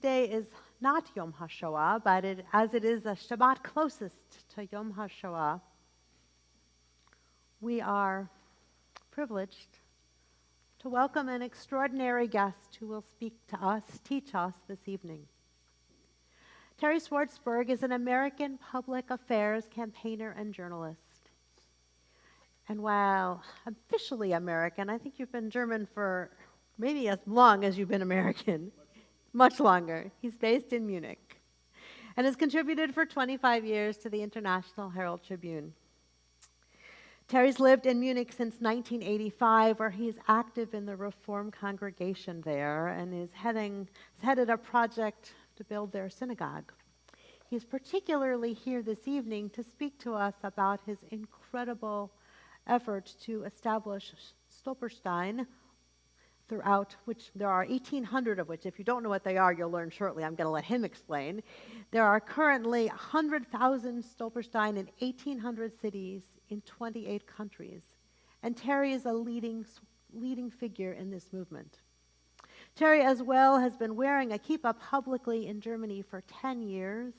today is not Yom HaShoah, but as it is a Shabbat closest to Yom HaShoah, we are privileged to welcome an extraordinary guest who will speak to us, teach us this evening. Terry Swartzberg is an American public affairs campaigner and journalist. And while officially American, I think you've been German for maybe as long as you've been American, much longer. He's based in Munich and has contributed for 25 years to the International Herald Tribune. Terry's lived in Munich since 1985, where he's active in the Reform congregation there and is headed a project to build their synagogue. He's particularly here this evening to speak to us about his incredible effort to establish Stolpersteine throughout, which there are 1,800 of which, if you don't know what they are, you'll learn shortly. I'm going to let him explain. There are currently 100,000 Stolpersteine in 1,800 cities in 28 countries. And Terry is a leading figure in this movement. Terry, as well, has been wearing a kippah publicly in Germany for 10 years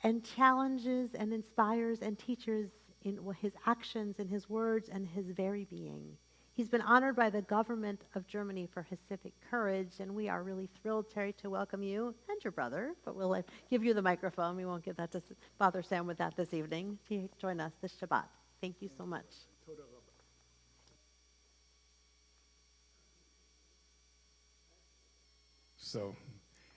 and challenges and inspires and teaches in his actions, in his words, and his very being. He's been honored by the government of Germany for his civic courage, and we are really thrilled, Terry, to welcome you and your brother, but we'll give you the microphone. We won't give that to Father Sam with that this evening to join us this Shabbat. Thank you so much. So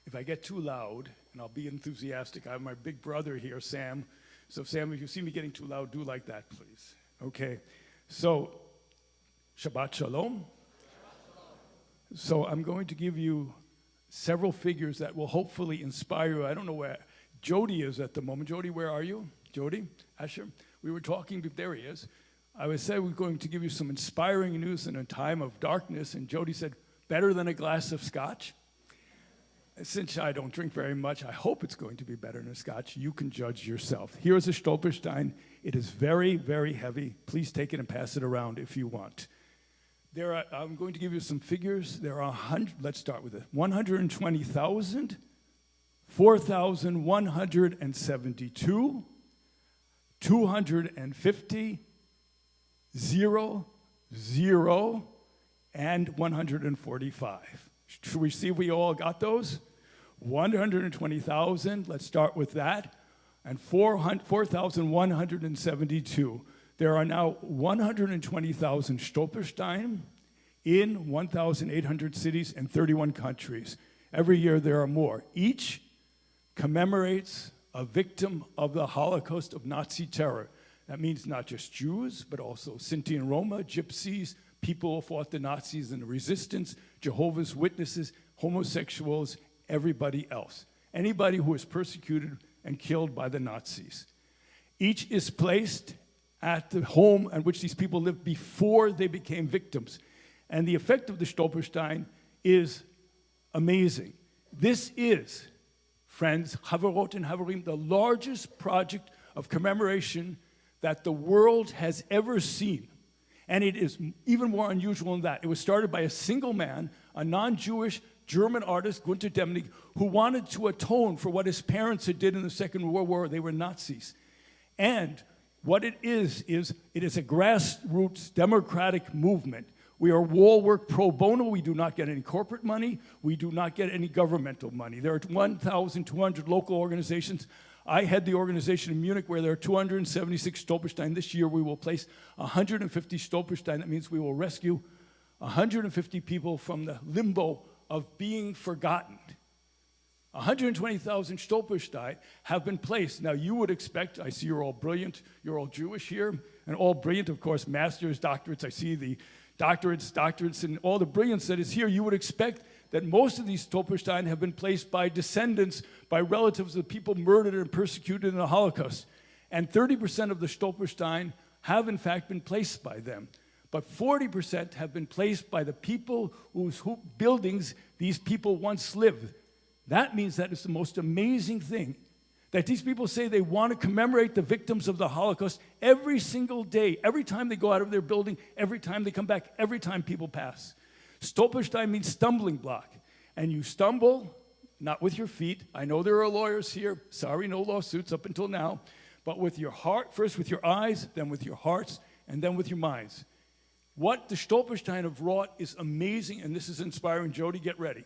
if I get too loud, and I'll be enthusiastic, I have my big brother here, Sam. So Sam, if you see me getting too loud, do like that, please. Okay, so Shabbat Shalom. So I'm going to give you several figures that will hopefully inspire you. I don't know where Jody is at the moment. Jody, where are you? Jody? Asher? We were talking, there he is. I said we're going to give you some inspiring news in a time of darkness, and Jody said, better than a glass of scotch? Since I don't drink very much, I hope it's going to be better than a scotch. You can judge yourself. Here's a Stolpersteine. It is very, very heavy. Please take it and pass it around if you want. I'm going to give you some figures. There are let's start with it. 120,000, 4,172, 250, 0, 0, and 145. Should we see if we all got those? 120,000, let's start with that, and 4,172. There are now 120,000 Stolpersteine in 1,800 cities and 31 countries. Every year there are more. Each commemorates a victim of the Holocaust of Nazi terror. That means not just Jews, but also Sinti and Roma, Gypsies, people who fought the Nazis in the resistance, Jehovah's Witnesses, homosexuals, everybody else. Anybody who was persecuted and killed by the Nazis. Each is placed at the home in which these people lived before they became victims. And the effect of the Stolpersteine is amazing. This is, friends, Havarot and Havarim, the largest project of commemoration that the world has ever seen. And it is even more unusual than that. It was started by a single man, a non-Jewish German artist, Gunther Demnig, who wanted to atone for what his parents had did in the Second World War. They were Nazis. And what it is a grassroots democratic movement. We are wall work pro bono. We do not get any corporate money. We do not get any governmental money. There are 1,200 local organizations. I head the organization in Munich where there are 276 Stolpersteine. This year we will place 150 Stolpersteine. That means we will rescue 150 people from the limbo of being forgotten. 120,000 Stolpersteine have been placed. Now you would expect, I see you're all brilliant, you're all Jewish here, and all brilliant, of course, masters, doctorates. I see the doctorates, and all the brilliance that is here. You would expect that most of these Stolpersteine have been placed by descendants, by relatives of people murdered and persecuted in the Holocaust. And 30% of the Stolpersteine have in fact been placed by them. But 40% have been placed by the people whose buildings these people once lived. That means that it's the most amazing thing, that these people say they want to commemorate the victims of the Holocaust every single day, every time they go out of their building, every time they come back, every time people pass. Stolpersteine means stumbling block. And you stumble, not with your feet. I know there are lawyers here. Sorry, no lawsuits up until now. But with your heart, first with your eyes, then with your hearts, and then with your minds. What the Stolpersteine have wrought is amazing, and this is inspiring. Jody, get ready.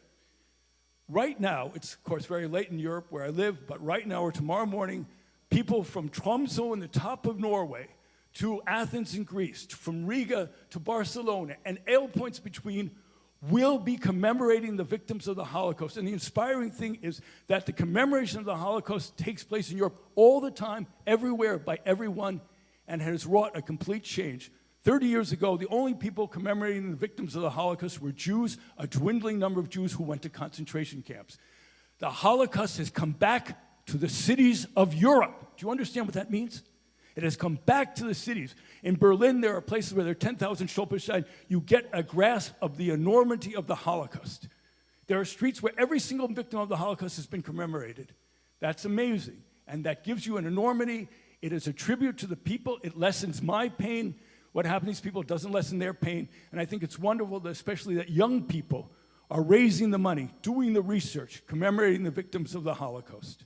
Right now, it's of course very late in Europe where I live, but right now or tomorrow morning, people from Tromsø in the top of Norway to Athens in Greece, from Riga to Barcelona, and all points between will be commemorating the victims of the Holocaust. And the inspiring thing is that the commemoration of the Holocaust takes place in Europe all the time, everywhere, by everyone, and has wrought a complete change. 30 years ago, the only people commemorating the victims of the Holocaust were Jews, a dwindling number of Jews who went to concentration camps. The Holocaust has come back to the cities of Europe. Do you understand what that means? It has come back to the cities. In Berlin, there are places where there are 10,000 Stolpersteine. You get a grasp of the enormity of the Holocaust. There are streets where every single victim of the Holocaust has been commemorated. That's amazing. And that gives you an enormity. It is a tribute to the people. It lessens my pain. What happened to these people doesn't lessen their pain. And I think it's wonderful, that especially that young people are raising the money, doing the research, commemorating the victims of the Holocaust.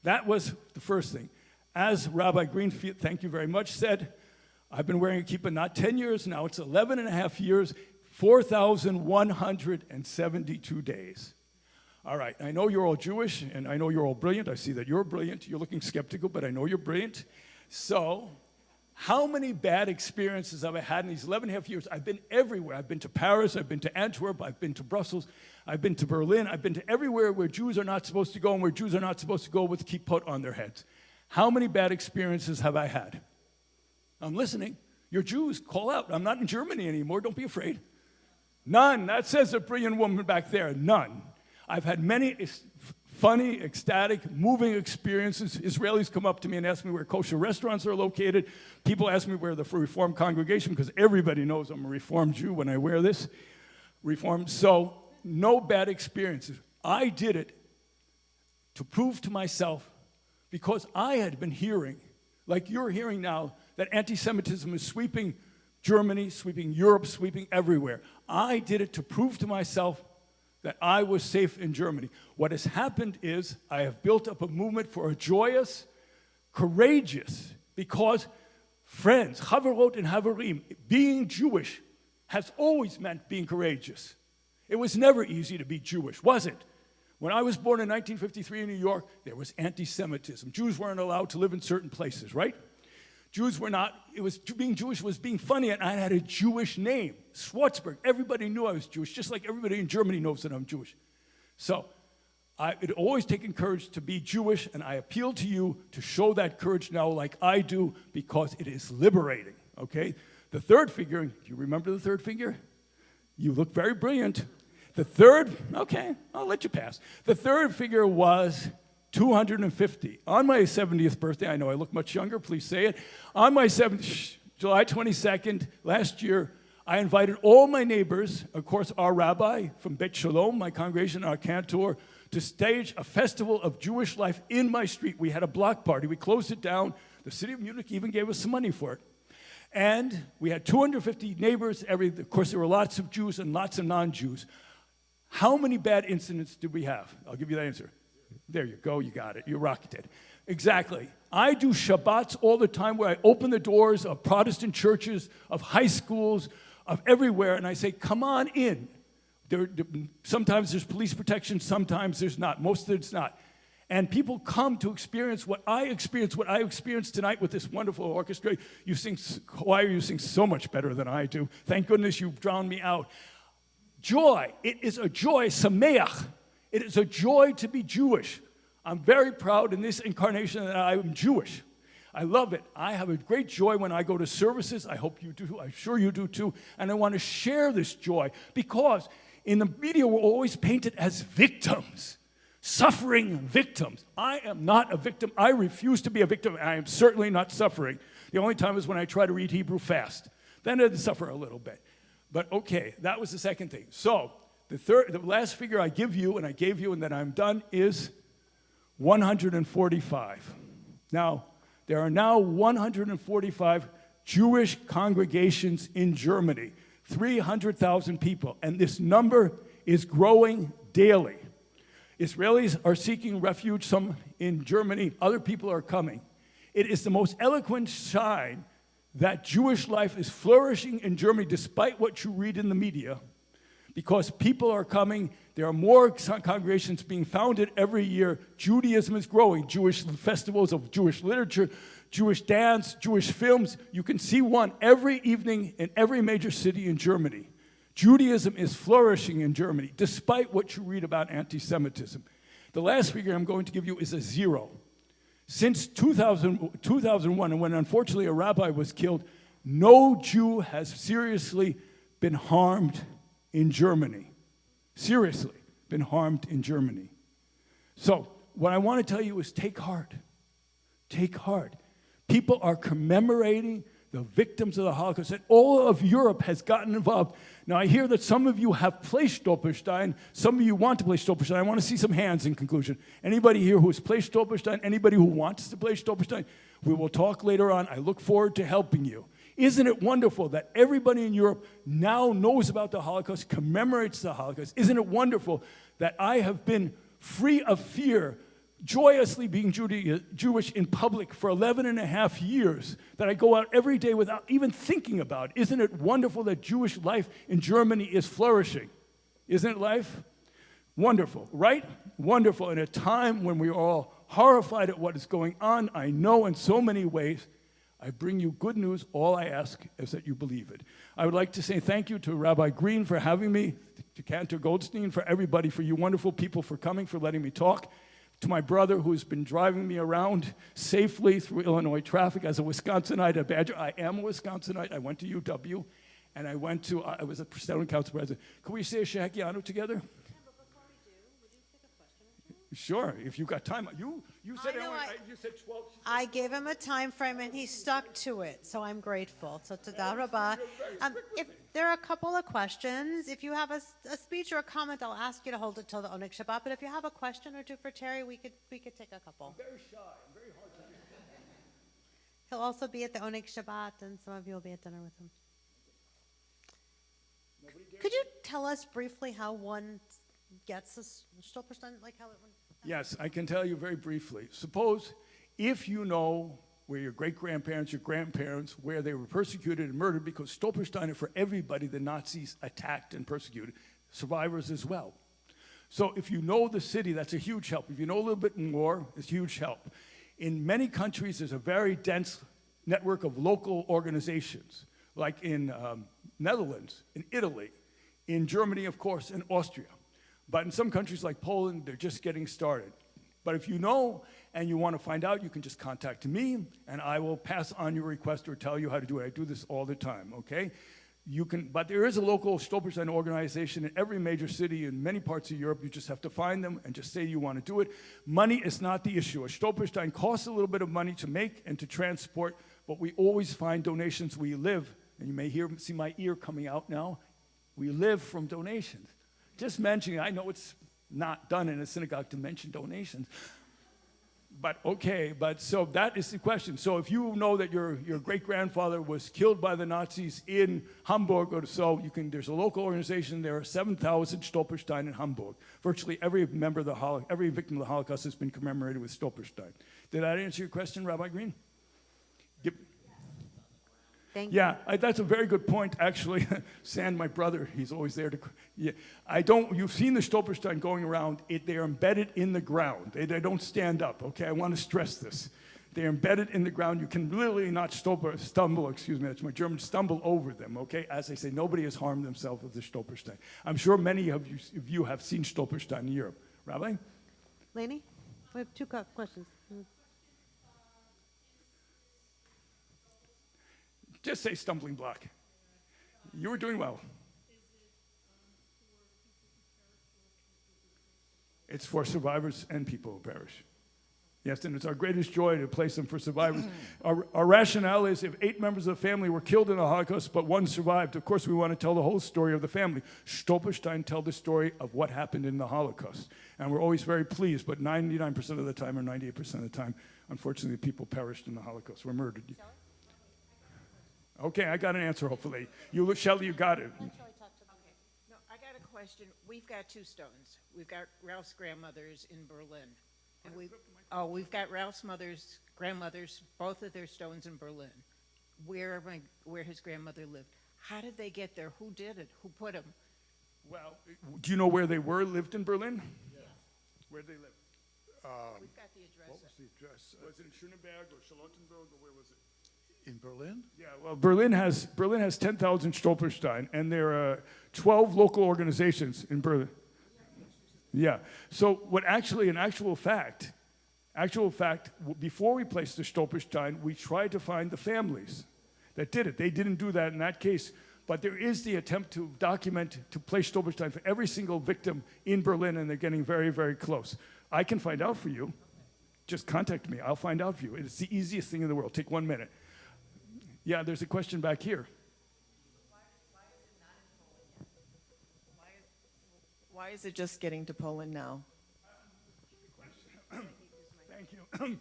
That was the first thing. As Rabbi Greenfield, thank you very much, said, I've been wearing a kippah not 10 years, now it's 11 and a half years, 4,172 days. All right, I know you're all Jewish, and I know you're all brilliant. I see that you're brilliant. You're looking skeptical, but I know you're brilliant. So, how many bad experiences have I had in these 11 and a half years? I've been everywhere. I've been to Paris, I've been to Antwerp, I've been to Brussels, I've been to Berlin, I've been to everywhere where Jews are not supposed to go and where Jews are not supposed to go with kippot on their heads. How many bad experiences have I had? I'm listening. You're Jews, call out. I'm not in Germany anymore, don't be afraid. None. That says a brilliant woman back there. None. I've had many funny, ecstatic, moving experiences. Israelis come up to me and ask me where kosher restaurants are located. People ask me where the Reformed congregation, because everybody knows I'm a Reformed Jew when I wear this. Reformed. So, no bad experiences. I did it to prove to myself, because I had been hearing, like you're hearing now, that anti-Semitism is sweeping Germany, sweeping Europe, sweeping everywhere. I did it to prove to myself that I was safe in Germany. What has happened is I have built up a movement for a joyous, courageous, because friends, Chavarot and Havarim, being Jewish has always meant being courageous. It was never easy to be Jewish, was it? When I was born in 1953 in New York, there was anti-Semitism. Jews weren't allowed to live in certain places, right? Jews were not, being Jewish was being funny, and I had a Jewish name, Swartzberg. Everybody knew I was Jewish, just like everybody in Germany knows that I'm Jewish. So, it always taken courage to be Jewish, and I appeal to you to show that courage now like I do, because it is liberating, okay? The third figure, do you remember the third figure? You look very brilliant. The third, okay, I'll let you pass. The third figure was 250. On my 70th birthday, I know I look much younger, please say it. On my July 22nd, last year, I invited all my neighbors, of course, our rabbi from Bet Shalom, my congregation, our cantor, to stage a festival of Jewish life in my street. We had a block party. We closed it down. The city of Munich even gave us some money for it. And we had 250 neighbors. Of course, there were lots of Jews and lots of non-Jews. How many bad incidents did we have? I'll give you that answer. There you go, you got it. You rocked it. Exactly. I do Shabbats all the time where I open the doors of Protestant churches, of high schools, of everywhere, and I say, come on in. Sometimes there's police protection, sometimes there's not. Most of it's not. And people come to experience what I experienced tonight with this wonderful orchestra. You sing choir, you sing so much better than I do. Thank goodness you've drowned me out. Joy. It is a joy, sameach. It is a joy to be Jewish. I'm very proud in this incarnation that I am Jewish. I love it. I have a great joy when I go to services. I hope you do. I'm sure you do too. And I want to share this joy because in the media we're always painted as victims, suffering victims. I am not a victim. I refuse to be a victim. I am certainly not suffering. The only time is when I try to read Hebrew fast. Then I suffer a little bit. But okay, that was the second thing. So the last figure I give you, and I gave you, and then I'm done, is 145. Now, there are now 145 Jewish congregations in Germany, 300,000 people, and this number is growing daily. Israelis are seeking refuge, some in Germany, other people are coming. It is the most eloquent sign that Jewish life is flourishing in Germany despite what you read in the media, because people are coming. There are more congregations being founded every year. Judaism is growing. Jewish festivals of Jewish literature, Jewish dance, Jewish films. You can see one every evening in every major city in Germany. Judaism is flourishing in Germany, despite what you read about anti-Semitism. The last figure I'm going to give you is a 0. Since 2001, and when unfortunately a rabbi was killed, no Jew has seriously been harmed in Germany. Seriously been harmed in Germany. So what I want to tell you is take heart. Take heart. People are commemorating the victims of the Holocaust, and all of Europe has gotten involved. Now, I hear that some of you have played Stolpersteine. Some of you want to play Stolpersteine. I want to see some hands in conclusion. Anybody here who has played Stolpersteine? Anybody who wants to play Stolpersteine? We will talk later on. I look forward to helping you. Isn't it wonderful that everybody in Europe now knows about the Holocaust, commemorates the Holocaust? Isn't it wonderful that I have been free of fear, joyously being Jewish in public for 11 and a half years, that I go out every day without even thinking about? Isn't it wonderful that Jewish life in Germany is flourishing? Isn't it life? Wonderful, right? Wonderful. In a time when we are all horrified at what is going on, I know in so many ways, I bring you good news. All I ask is that you believe it. I would like to say thank you to Rabbi Green for having me, to Cantor Goldstein, for everybody, for you wonderful people for coming, for letting me talk. To my brother who's been driving me around safely through Illinois traffic as a Wisconsinite, a Badger. I am a Wisconsinite. I went to UW, and I was a Student Council president. Could we say a Shehakianu together? Yeah, but before we do, would you take a question or two? Sure, if you got time. You said you said 12. I gave him a time frame and he stuck to it, so I'm grateful. So Toda Rabah. If there are a couple of questions, if you have a speech or a comment, I'll ask you to hold it till the Oneg Shabbat. But if you have a question or two for Terry, we could take a couple. I'm very shy. I'm very hard to read. He'll also be at the Oneg Shabbat, and some of you will be at dinner with him. Could you tell us briefly how one gets a Stolpersteine, like how it went? Yes, I can tell you very briefly. Suppose if you know where your great-grandparents, your grandparents, where they were persecuted and murdered, because Stolpersteine, for everybody the Nazis attacked and persecuted, survivors as well. So if you know the city, that's a huge help. If you know a little bit more, it's huge help. In many countries, there's a very dense network of local organizations, like in Netherlands, in Italy, in Germany, of course, and Austria. But in some countries like Poland, they're just getting started. But if you know and you want to find out, you can just contact me, and I will pass on your request or tell you how to do it. I do this all the time, okay? But there is a local Stolpersteine organization in every major city in many parts of Europe. You just have to find them and just say you want to do it. Money is not the issue. A Stolpersteine costs a little bit of money to make and to transport, but we always find donations. We live, and you may see my ear coming out now, we live from donations. Just mentioning, I know it's not done in a synagogue to mention donations, but okay, so that is the question. So if you know that your great-grandfather was killed by the Nazis in Hamburg or so, there's a local organization. There are 7,000 Stolpersteine in Hamburg. Virtually every every victim of the Holocaust has been commemorated with Stolpersteine. Did that answer your question, Rabbi Green? Thank you. Yeah, that's a very good point, actually. Sand, my brother, he's always there to. Yeah, you've seen the Stolpersteine going around. They're embedded in the ground. They don't stand up. Okay, I want to stress this. They're embedded in the ground. You can literally not stumble. Excuse me, that's my German. Stumble over them. Okay, as I say, nobody has harmed themselves with the Stolpersteine. I'm sure many of you have seen Stolpersteine in Europe. Rabbi? Lainey, we have two questions. Just say stumbling block. You were doing well. It's for survivors and people who perish. Yes, and it's our greatest joy to place them for survivors. Our rationale is if 8 members of the family were killed in the Holocaust, but 1 survived, of course we want to tell the whole story of the family. Stolpersteine tell the story of what happened in the Holocaust. And we're always very pleased, but 99% of the time or 98% of the time, unfortunately, people perished in the Holocaust, were murdered. Okay, I got an answer, hopefully. Shelley, you got it. No, I got a question. We've got two stones. We've got Ralph's grandmothers in Berlin. And we've got Ralph's grandmothers, both of their stones in Berlin, where his grandmother lived. How did they get there? Who did it? Who put them? Well, do you know where they lived in Berlin? Yes. Where did they live? We've got the address. What was the address? Was it in Schöneberg or Charlottenburg, or where was it? In Berlin? Yeah, well, Berlin has 10,000 Stolpersteine, and there are 12 local organizations in Berlin. Yeah. So what actually, in actual fact, before we placed the Stolperstein, we tried to find the families that did it. They didn't do that in that case, but there is the attempt to document, to place Stolperstein for every single victim in Berlin, and they're getting very, very close. I can find out for you. Just contact me. I'll find out for you. It's the easiest thing in the world. Take 1 minute. Yeah, there's a question back here. Why is it just getting to Poland now? Thank you.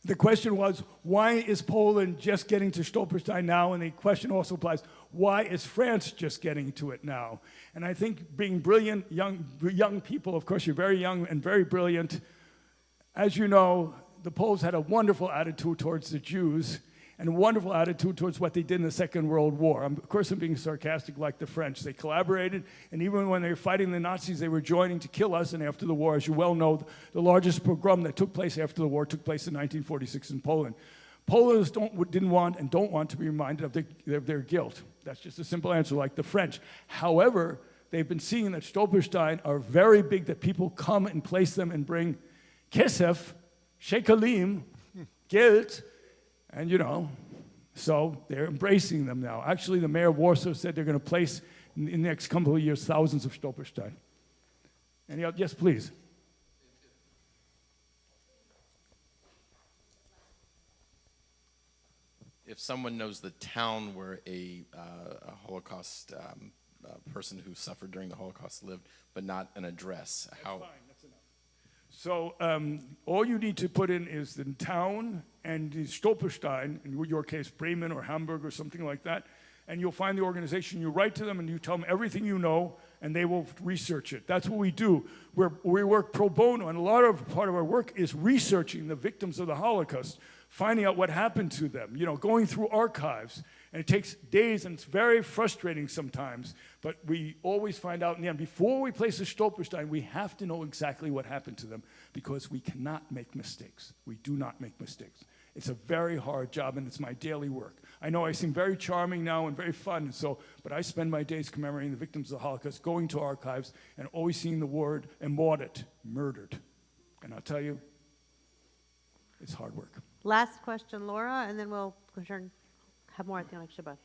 The question was, why is Poland just getting to Stolperstein now? And the question also applies, why is France just getting to it now? And I think being brilliant, young people, of course, you're very young and very brilliant. As you know, the Poles had a wonderful attitude towards the Jews, and a wonderful attitude towards what they did in the Second World War. Of course, I'm being sarcastic like the French. They collaborated, and even when they were fighting the Nazis, they were joining to kill us. And after the war, as you well know, the largest pogrom that took place after the war took place in 1946 in Poland. Polanders didn't want and don't want to be reminded of their guilt. That's just a simple answer, like the French. However, they've been seeing that Stolperstein are very big, that people come and place them and bring kesef, shekalim, Geld, and so they're embracing them now. Actually, the mayor of Warsaw said they're going to place, in the next couple of years, thousands of Stolperstein. Yes, please. If someone knows the town where a Holocaust person who suffered during the Holocaust lived, but not an address, how? Fine, that's enough. So all you need to put in is the town and the Stolperstein, in your case, Bremen or Hamburg or something like that, and you'll find the organization. You write to them and you tell them everything you know, and they will research it. That's what we do. We work pro bono, and part of our work is researching the victims of the Holocaust, finding out what happened to them, going through archives. And it takes days, and it's very frustrating sometimes, but we always find out in the end. Before we place a Stolperstein, we have to know exactly what happened to them, because we cannot make mistakes. We do not make mistakes. It's a very hard job, and it's my daily work. I know I seem very charming now and very fun, but I spend my days commemorating the victims of the Holocaust, going to archives, and always seeing the word "emordet," murdered. And I'll tell you, it's hard work. Last question, Laura, and then we'll have more at the Yom Shabbat.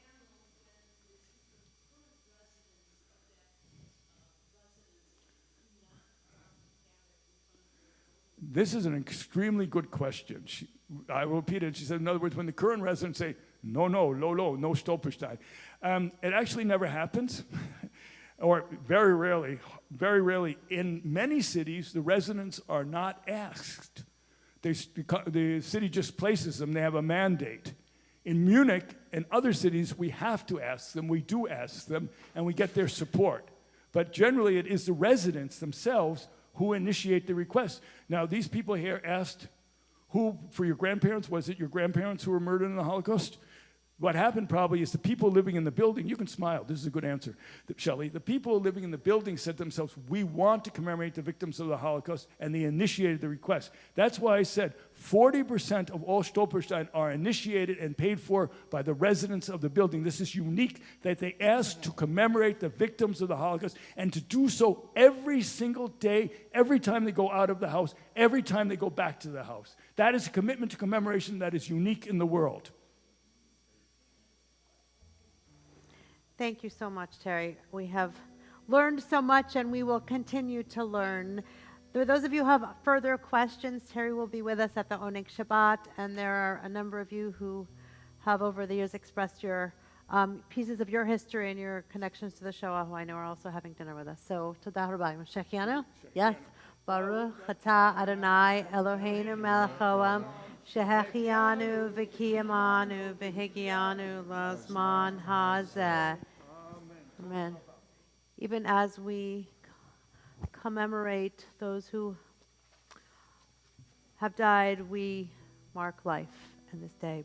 This is an extremely good question. I will repeat it. She said, in other words, when the current residents say, no Stolperstein, it actually never happens, or very rarely. In many cities, the residents are not asked. The city just places them. They have a mandate. In Munich and other cities, we have to ask them. We do ask them, and we get their support. But generally, it is the residents themselves who initiate the request. Now, these people here asked, who, for your grandparents, was it your grandparents who were murdered in the Holocaust? What happened probably is the people living in the building, you can smile, this is a good answer, Shelley. The people living in the building said to themselves, we want to commemorate the victims of the Holocaust, and they initiated the request. That's why I said 40% of all Stolperstein are initiated and paid for by the residents of the building. This is unique that they asked to commemorate the victims of the Holocaust, and to do so every single day, every time they go out of the house, every time they go back to the house. That is a commitment to commemoration that is unique in the world. Thank you so much, Terry. We have learned so much, and we will continue to learn. For those of you who have further questions, Terry will be with us at the Oneg Shabbat, and there are a number of you who have over the years expressed your pieces of your history and your connections to the Shoah, who I know are also having dinner with us. So, Todah Rabbi. Shechianu? Yes. Baruch atah Adonai Eloheinu melech haolam shehechianu v'kiyamanu v'higianu lazman hazeh. Amen. Even as we commemorate those who have died, we mark life in this day.